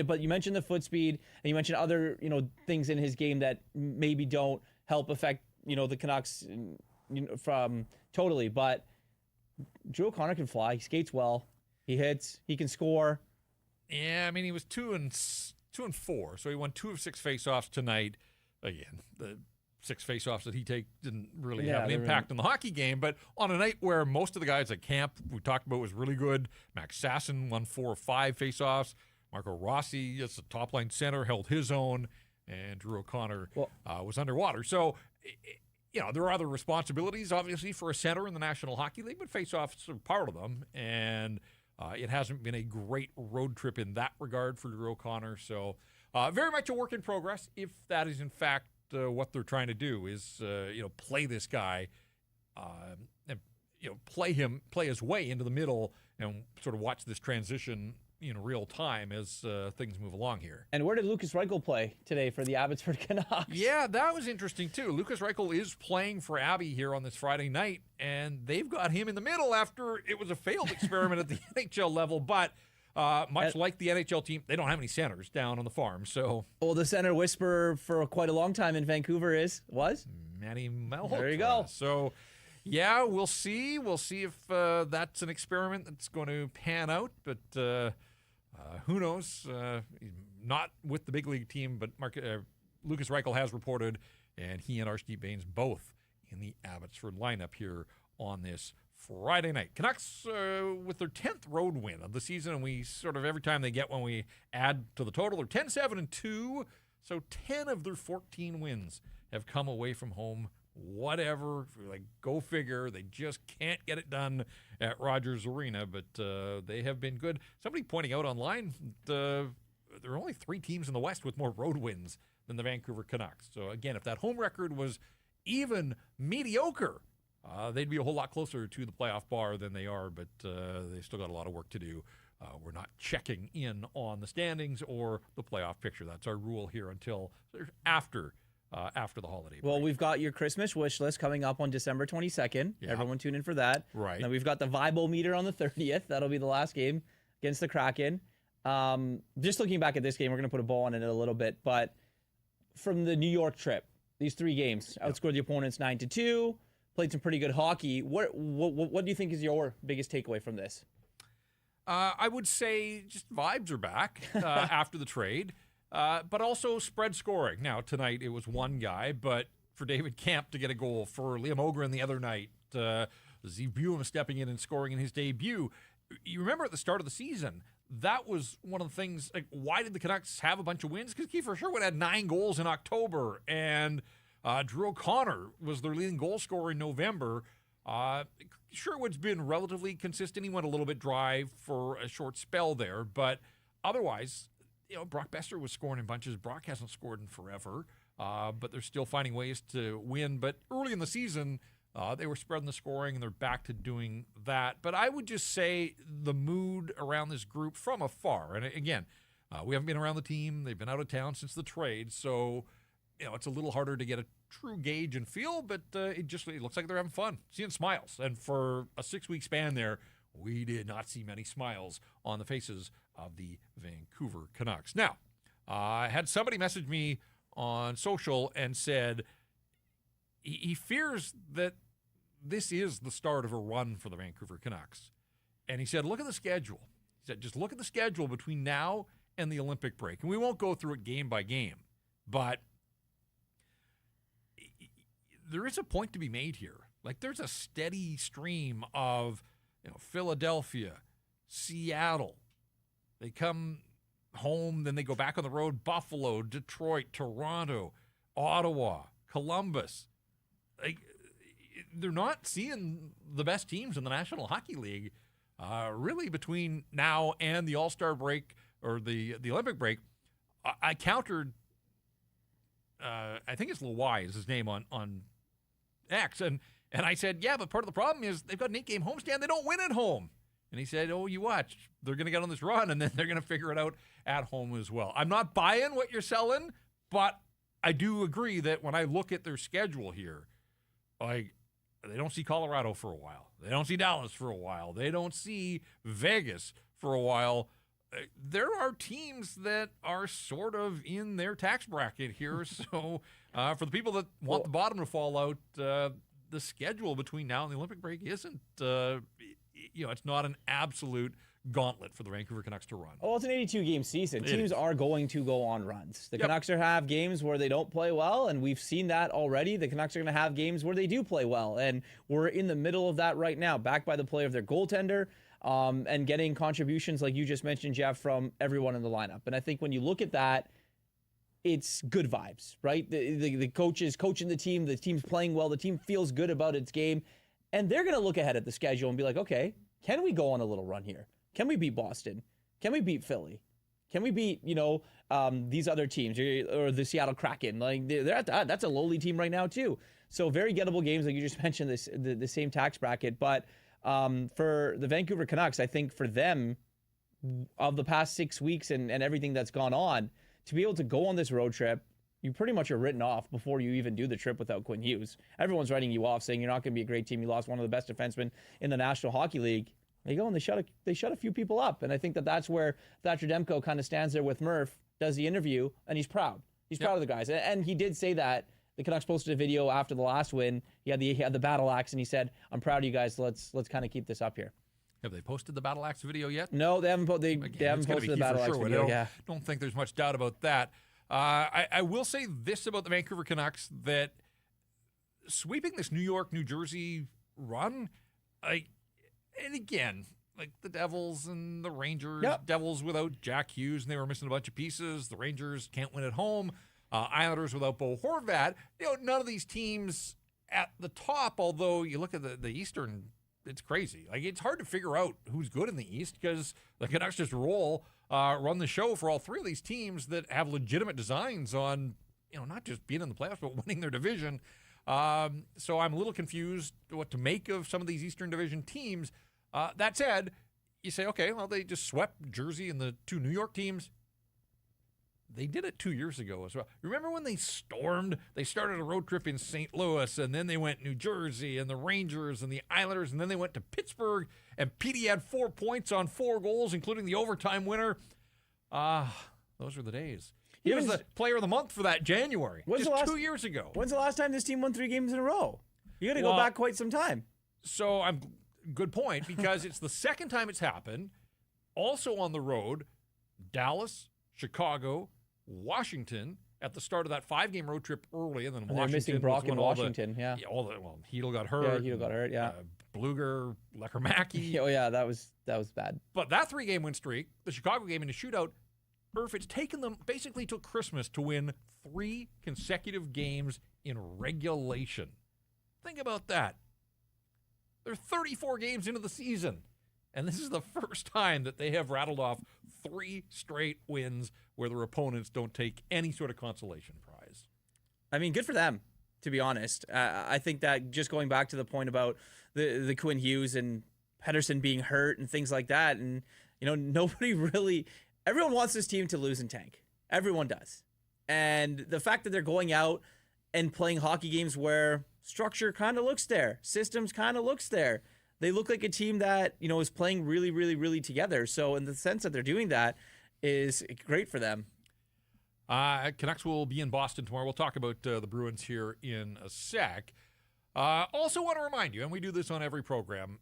but you mentioned the foot speed, and you mentioned other, things in his game that maybe don't help affect, the Canucks, from totally. But Drew O'Connor can fly. He skates well. He hits. He can score. Yeah, I mean, he was 2 and 4, so he won 2 of 6 faceoffs tonight. Again, the 6 faceoffs that he didn't really have an impact on the hockey game, but on a night where most of the guys at Kampf we talked about was really good. Max Sasson won 4 of 5 faceoffs. Marco Rossi, as a top-line center, held his own, and Drew O'Connor was underwater. So, there are other responsibilities, obviously, for a center in the National Hockey League, but faceoffs are part of them, and it hasn't been a great road trip in that regard for Drew O'Connor. So, very much a work in progress, if that is, in fact, what they're trying to do is, play this guy and, play his way into the middle and sort of watch this transition in real time as things move along here. And where did Lukas Reichel play today for the Abbotsford Canucks? Yeah, that was interesting too. Lukas Reichel is playing for Abby here on this Friday night, and they've got him in the middle after it was a failed experiment at the NHL level, but much like the NHL team, they don't have any centers down on the farm. So, the center whisperer for quite a long time in Vancouver was Manny Malhotra. There you go. So, yeah, we'll see. We'll see if that's an experiment that's going to pan out. But who knows? Not with the big league team, but Lukas Reichel has reported, and he and Archie Baines both in the Abbotsford lineup here on this Friday night. Canucks with their 10th road win of the season, and we sort of every time they get one, we add to the total. They're 10-7-2, so 10 of their 14 wins have come away from home. Whatever, like, go figure. They just can't get it done at Rogers Arena, but they have been good. Somebody pointing out online, there are only 3 teams in the West with more road wins than the Vancouver Canucks. So again, if that home record was even mediocre, they'd be a whole lot closer to the playoff bar than they are, but they still got a lot of work to do. We're not checking in on the standings or the playoff picture. That's our rule here until after the holiday break. Well, we've got your Christmas wish list coming up on December 22nd. Yeah. Everyone tune in for that. Right. And then we've got the Vibe-O-Meter on the 30th. That'll be the last game against the Kraken. Just looking back at this game, we're going to put a bow on it in a little bit, but from the New York trip, these 3 games, outscored the opponents 9-2, played some pretty good hockey. What do you think is your biggest takeaway from this? I would say just vibes are back after the trade. But also spread scoring. Now, tonight it was one guy, but for David Kampf to get a goal, for Liam Ogren the other night, Zeev Buem stepping in and scoring in his debut. You remember at the start of the season, that was one of the things, like, why did the Canucks have a bunch of wins? Because Kiefer Sherwood had 9 goals in October, and Drew O'Connor was their leading goal scorer in November. Sherwood's been relatively consistent. He went a little bit dry for a short spell there, but otherwise, Brock Besser was scoring in bunches. Brock hasn't scored in forever, but they're still finding ways to win. But early in the season, they were spreading the scoring, and they're back to doing that. But I would just say the mood around this group from afar, and again, we haven't been around the team. They've been out of town since the trade, so it's a little harder to get a true gauge and feel, but it looks like they're having fun, seeing smiles. And for a 6-week span there, we did not see many smiles on the faces of the Vancouver Canucks. Now, I had somebody message me on social and said he fears that this is the start of a run for the Vancouver Canucks. And he said, look at the schedule. He said, just look at the schedule between now and the Olympic break. And we won't go through it game by game, but there is a point to be made here. Like, there's a steady stream of Philadelphia, Seattle. They come home, then they go back on the road. Buffalo, Detroit, Toronto, Ottawa, Columbus. They're not seeing the best teams in the National Hockey League really between now and the All-Star break or the Olympic break. I countered, I think it's Lawai is his name on X, and I said, yeah, but part of the problem is they've got an 8-game homestand. They don't win at home. And he said, oh, you watch. They're going to get on this run, and then they're going to figure it out at home as well. I'm not buying what you're selling, but I do agree that when I look at their schedule here, they don't see Colorado for a while. They don't see Dallas for a while. They don't see Vegas for a while. there are teams that are sort of in their tax bracket here. So for the people that want the bottom to fall out, the schedule between now and the Olympic break isn't, it's not an absolute gauntlet for the Vancouver Canucks to run. Well, it's an 82-game season. Teams are going to go on runs. The Canucks are have games where they don't play well, and we've seen that already. The Canucks are going to have games where they do play well, and we're in the middle of that right now, backed by the play of their goaltender. And getting contributions, like you just mentioned, Jeff, from everyone in the lineup. And I think when you look at that, it's good vibes, right? The coach is coaching the team's playing well, the team feels good about its game, and they're going to look ahead at the schedule and be like, okay, can we go on a little run here? Can we beat Boston? Can we beat Philly? Can we beat, these other teams or the Seattle Kraken? Like that's a lowly team right now too. So very gettable games, like you just mentioned, the same tax bracket, but for the Vancouver Canucks, I think for them, of the past 6 weeks and everything that's gone on, to be able to go on this road trip, you pretty much are written off before you even do the trip without Quinn Hughes. Everyone's writing you off, saying you're not going to be a great team. You lost one of the best defensemen in the National Hockey League. They go and they shut a few people up, and I think that's where Thatcher Demko kind of stands there with Murph, does the interview, and he's proud. He's proud of the guys, and he did say that. The Canucks posted a video after the last win. He had the battle axe, and he said, "I'm proud of you guys. Let's kind of keep this up here." Have they posted the battle axe video yet? No, they haven't. They haven't posted the battle axe video. I don't think there's much doubt about that. I will say this about the Vancouver Canucks, that sweeping this New York, New Jersey run, and again, like the Devils and the Rangers, Devils without Jack Hughes, and they were missing a bunch of pieces. The Rangers can't win at home. Islanders without Bo Horvat. None of these teams at the top, although you look at the Eastern, it's crazy. Like, it's hard to figure out who's good in the East because the Canucks just run the show for all three of these teams that have legitimate designs on, not just being in the playoffs, but winning their division. So I'm a little confused what to make of some of these Eastern Division teams. That said, you say, okay, well, they just swept Jersey and the two New York teams. They did it 2 years ago as well. Remember when they stormed? They started a road trip in St. Louis, and then they went New Jersey and the Rangers and the Islanders, and then they went to Pittsburgh, and Petey had 4 points on 4 goals, including the overtime winner. Those were the days. He was the player of the month for that January, just 2 years ago. When's the last time this team won 3 games in a row? You got to go back quite some time. So good point, because it's the second time it's happened. Also on the road, Dallas, Chicago, Washington at the start of that 5-game road trip early, and then Washington. They're missing Brock in Washington, Hedl got hurt. Yeah, Hedl got hurt, Bluger, Lecker-Mackey. Oh, yeah, that was bad. But that 3-game win streak, the Chicago game in the shootout, it's taken them basically till Christmas to win 3 consecutive games in regulation. Think about that. They're 34 games into the season, and this is the first time that they have rattled off 3 straight wins where their opponents don't take any sort of consolation prize. I mean, good for them, to be honest. I think that just going back to the point about the Quinn Hughes and Pettersson being hurt and things like that, and everyone wants this team to lose and tank. Everyone does. And the fact that they're going out and playing hockey games where structure kind of looks there, systems kind of looks there, they look like a team that, is playing really, really, really together. So in the sense that they're doing that is great for them. Canucks will be in Boston tomorrow. We'll talk about the Bruins here in a sec. Also want to remind you, and we do this on every program,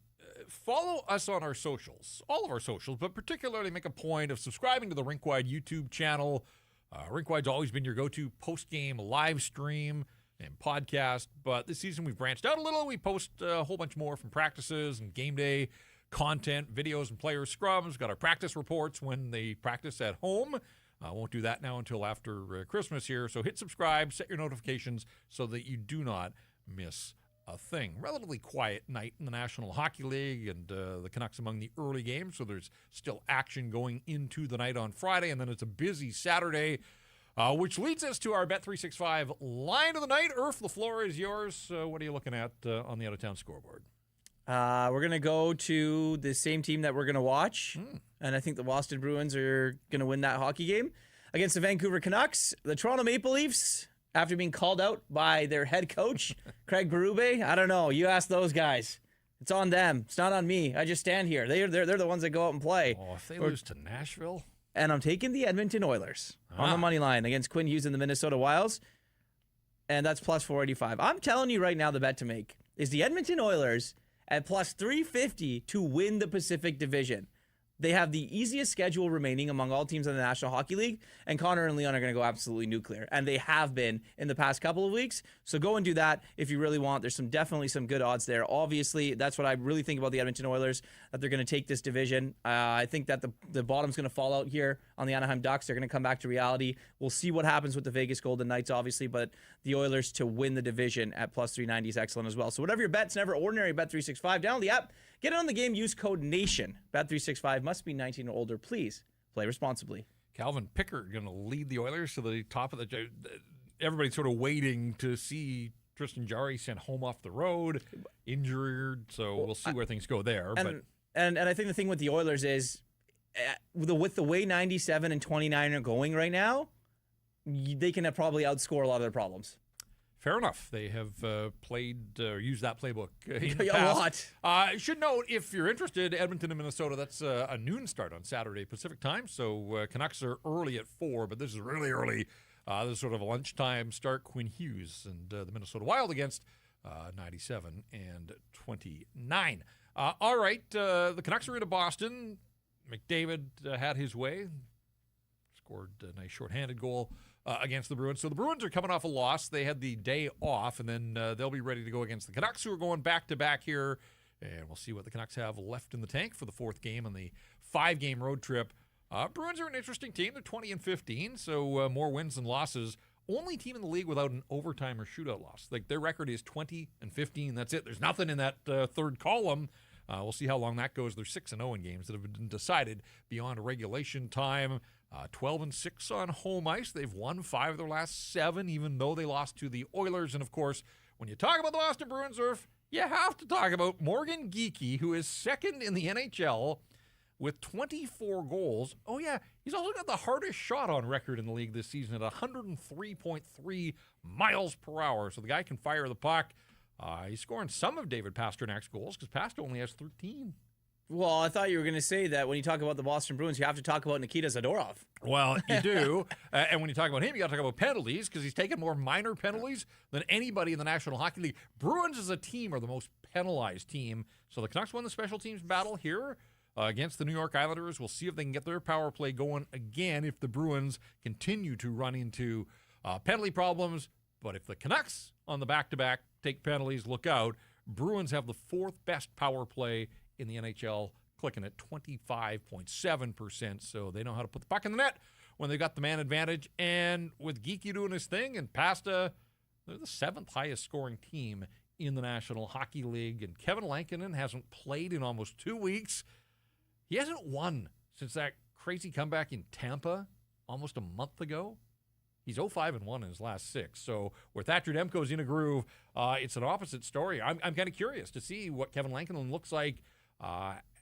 follow us on our socials, all of our socials, but particularly make a point of subscribing to the Rink Wide YouTube channel. Rink Wide's always been your go-to post-game live stream and podcast, but this season we've branched out a little. We post a whole bunch more from practices and game day content, videos and player scrums. Got our practice reports when they practice at home. Won't do that now until after Christmas here. So hit subscribe, set your notifications so that you do not miss a thing. Relatively quiet night in the National Hockey League, and the Canucks among the early games, so there's still action going into the night on Friday, and then it's a busy Saturday, which leads us to our Bet365 line of the night. Irf, the floor is yours. What are you looking at on the out-of-town scoreboard? We're going to go to the same team that we're going to watch, and I think the Boston Bruins are going to win that hockey game against the Vancouver Canucks. The Toronto Maple Leafs, after being called out by their head coach, Craig Berube, I don't know. You ask those guys. It's on them. It's not on me. I just stand here. They're the ones that go out and play. Oh, if they lose to Nashville? And I'm taking the Edmonton Oilers on the money line against Quinn Hughes and the Minnesota Wilds. And that's plus 485. I'm telling you right now, the bet to make is the Edmonton Oilers at plus 350 to win the Pacific Division. They have the easiest schedule remaining among all teams in the National Hockey League, and Connor and Leon are going to go absolutely nuclear, and they have been in the past couple of weeks. So go and do that if you really want. There's definitely some good odds there. Obviously, that's what I really think about the Edmonton Oilers, that they're going to take this division. I think that the bottom's going to fall out here on the Anaheim Ducks. They're going to come back to reality. We'll see what happens with the Vegas Golden Knights, obviously, but the Oilers to win the division at plus 390 is excellent as well. So whatever your bet's never ordinary. Bet365. Download the app. Get it on the game. Use code NATION. Bet365 must be 19 or older. Please play responsibly. Calvin Pickard going to lead the Oilers to the top of the... Everybody's sort of waiting to see Tristan Jarry sent home off the road, injured. So we'll see where things go there. And I think the thing with the Oilers is with the way 97 and 29 are going right now, they can probably outscore a lot of their problems. Fair enough. They have used that playbook a lot. Should note, if you're interested, Edmonton and Minnesota, that's a noon start on Saturday Pacific time. So Canucks are early at 4, but this is really early. This is sort of a lunchtime start. Quinn Hughes and the Minnesota Wild against 97 and 29. All right, the Canucks are into Boston. McDavid had his way. Scored a nice shorthanded goal against the Bruins. So the Bruins are coming off a loss. They had the day off, and then they'll be ready to go against the Canucks, who are going back-to-back here. And we'll see what the Canucks have left in the tank for the fourth game on the 5-game road trip. Bruins are an interesting team. They're 20 and 15, so more wins than losses. Only team in the league without an overtime or shootout loss. Like, their record is 20 and 15. That's it. There's nothing in that third column. We'll see how long that goes. They're 6-0 in games that have been decided beyond regulation time. 12 and 6 on home ice. They've won 5 of their last 7, even though they lost to the Oilers. And of course, when you talk about the Boston Bruins, you have to talk about Morgan Geekie, who is second in the NHL with 24 goals. Oh yeah, he's also got the hardest shot on record in the league this season at 103.3 miles per hour. So the guy can fire the puck. He's scoring some of David Pasternak's goals because Paster only has 13. Well, I thought you were going to say that when you talk about the Boston Bruins, you have to talk about Nikita Zadorov. Well, you do. And when you talk about him, you got to talk about penalties because he's taken more minor penalties than anybody in the National Hockey League. Bruins as a team are the most penalized team. So the Canucks won the special teams battle here against the New York Islanders. We'll see if they can get their power play going again if the Bruins continue to run into penalty problems. But if the Canucks on the back-to-back take penalties, look out. Bruins have the 4th best power play in the NHL, clicking at 25.7%. So they know how to put the puck in the net when they've got the man advantage. And with Geekie doing his thing and Pasta, they're the 7th highest scoring team in the National Hockey League. And Kevin Lankinen hasn't played in almost 2 weeks. He hasn't won since that crazy comeback in Tampa almost a month ago. He's 0-5-1 in his last 6. So where Thatcher Demko's in a groove, it's an opposite story. I'm kind of curious to see what Kevin Lankinen looks like.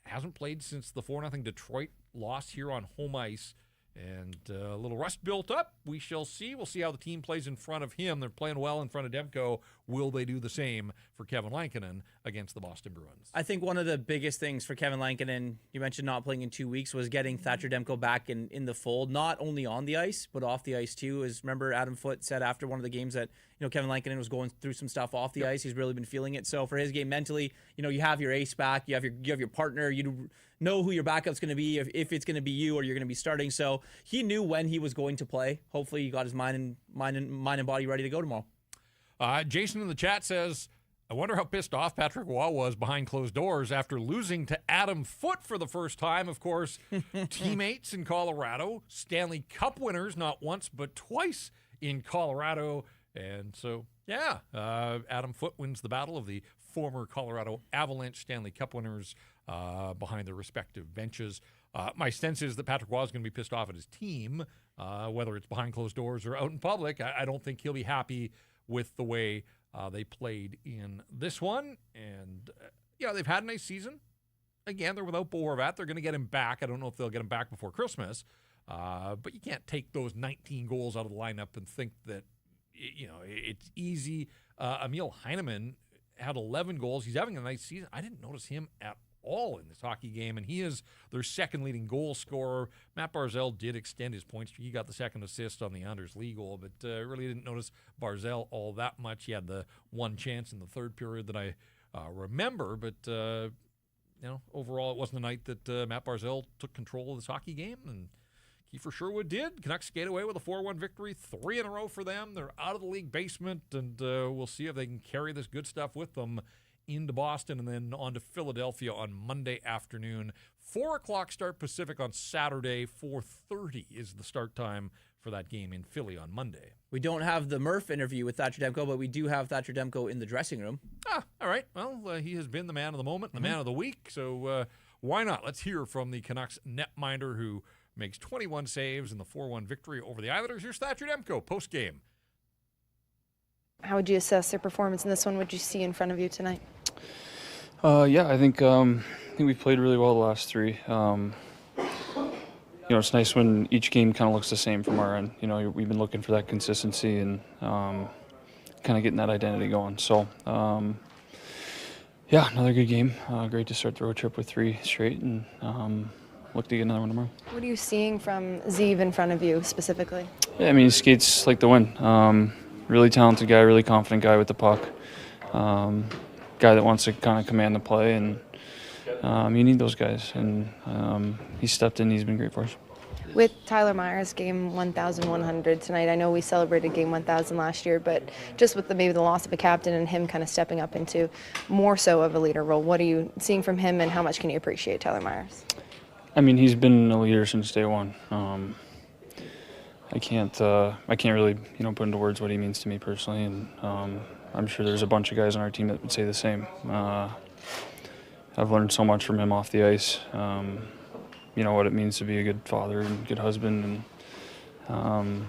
Hasn't played since the 4-0 Detroit loss here on home ice. And a little rust built up. We shall see. We'll see how the team plays in front of him. They're playing well in front of Demko. Will they do the same for Kevin Lankinen against the Boston Bruins? I think one of the biggest things for Kevin Lankinen, you mentioned not playing in 2 weeks, was getting Thatcher Demko back in the fold, not only on the ice, but off the ice too. As remember, Adam Foote said after one of the games that Kevin Lankinen was going through some stuff off the ice. He's really been feeling it. So for his game mentally, you have your ace back, you have your partner, you know who your backup's going to be, if it's going to be you or you're going to be starting. So he knew when he was going to play. Hopefully he got his mind and body ready to go tomorrow. Jason in the chat says, I wonder how pissed off Patrick Waugh was behind closed doors after losing to Adam Foote for the first time. Of course, teammates in Colorado, Stanley Cup winners, not once but twice in Colorado. And so, Adam Foote wins the battle of the former Colorado Avalanche Stanley Cup winners behind their respective benches. My sense is that Patrick Waugh is going to be pissed off at his team, whether it's behind closed doors or out in public. I don't think he'll be happy with the way they played in this one. And, they've had a nice season. Again, they're without Bo Horvat. They're going to get him back. I don't know if they'll get him back before Christmas. But you can't take those 19 goals out of the lineup and think that, it's easy. Emil Heineman had 11 goals. He's having a nice season. I didn't notice him at all in this hockey game, and he is their second leading goal scorer. Matt Barzal did extend his point streak. He got the second assist on the Anders Lee goal, but really didn't notice Barzal all that much. He had the one chance in the third period that I remember, but overall it wasn't a night that Matt Barzal took control of this hockey game, and Kiefer Sherwood did. Canucks skate away with a 4-1 victory, 3 in a row for them. They're out of the league basement, and we'll see if they can carry this good stuff with them into Boston and then on to Philadelphia on Monday afternoon. 4 o'clock start Pacific on Saturday. 4:30 is the start time for that game in Philly on Monday. We don't have the Murph interview with Thatcher Demko, but we do have Thatcher Demko in the dressing room. All right. Well, he has been the man of the moment, the man of the week, so why not? Let's hear from the Canucks netminder who makes 21 saves in the 4-1 victory over the Islanders. Here's Thatcher Demko, post-game. How would you assess their performance in this one? What did you see in front of you tonight? I think we played really well the last 3. It's nice when each game kind of looks the same from our end. We've been looking for that consistency and kind of getting that identity going. So, another good game. Great to start the road trip with 3 straight, and look to get another one tomorrow. What are you seeing from Zeev in front of you specifically? Yeah, he skates like the wind. Really talented guy, really confident guy with the puck. Guy that wants to kind of command the play, and you need those guys. And he's stepped in. He's been great for us. With Tyler Myers, game 1,100 tonight, I know we celebrated game 1,000 last year, but just with maybe the loss of a captain and him kind of stepping up into more so of a leader role, what are you seeing from him, and how much can you appreciate Tyler Myers? He's been a leader since day one. I can't really, put into words what he means to me personally, and I'm sure there's a bunch of guys on our team that would say the same. I've learned so much from him off the ice. What it means to be a good father and good husband, and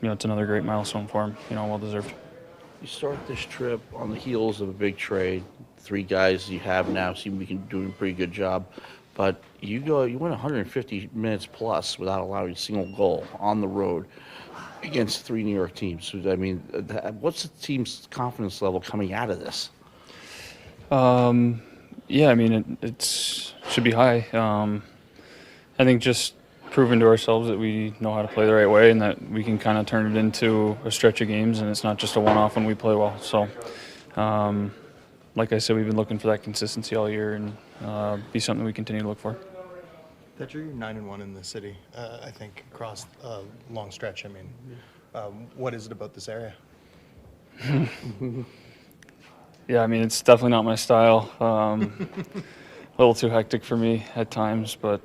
it's another great milestone for him. Well deserved. You start this trip on the heels of a big trade. 3 guys you have now seem to be doing a pretty good job. But you went 150 minutes plus without allowing a single goal on the road against 3 New York teams. What's the team's confidence level coming out of this? It should be high. I think just proving to ourselves that we know how to play the right way and that we can kind of turn it into a stretch of games, and it's not just a one-off when we play well. So, like I said, we've been looking for that consistency all year, and be something we continue to look for. Thatcher, you're 9-1 in the city, I think, across a long stretch. What is it about this area? It's definitely not my style. A little too hectic for me at times, but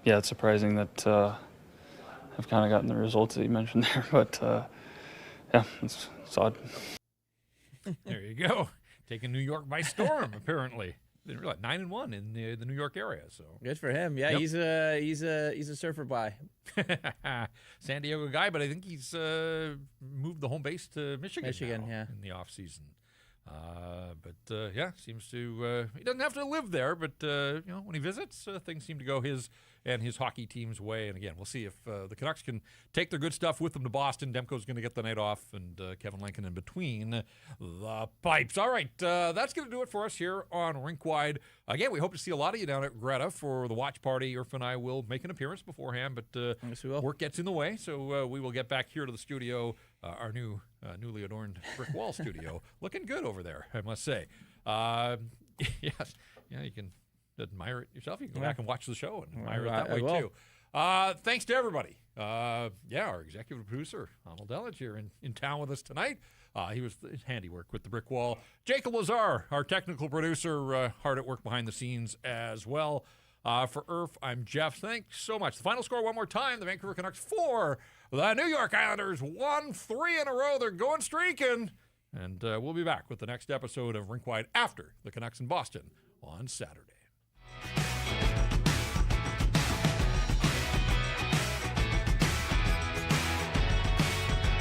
it's surprising that I've kind of gotten the results that you mentioned there. But it's odd. There you go. Taking New York by storm, apparently. Didn't realize 9-1 in the New York area. So Good for him. Yeah, yep. He's a surfer by. San Diego guy, but I think he's moved the home base to Michigan now, in the off season. Seems to he doesn't have to live there, but when he visits, things seem to go his hockey team's way. And again, we'll see if the Canucks can take their good stuff with them to Boston. Demko's going to get the night off, and Kevin Lincoln in between the pipes. All right, that's going to do it for us here on Rink Wide. Again, we hope to see a lot of you down at Greta for the watch party. Irf and I will make an appearance beforehand, but yes, we will. Work gets in the way, so we will get back here to the studio, our newly adorned brick wall studio. Looking good over there, I must say. Yes, you can admire it yourself. You can go back and watch the show and admire it that way too. Thanks to everybody. Our executive producer, Arnold Delich, here in town with us tonight. He was handiwork with the brick wall. Jacob Lazar, our technical producer, hard at work behind the scenes as well. For Irf, I'm Jeff. Thanks so much. The final score one more time. The Vancouver Canucks 4. The New York Islanders 1. 3 in a row. They're going streaking. And we'll be back with the next episode of Rink Wide after the Canucks in Boston on Saturday.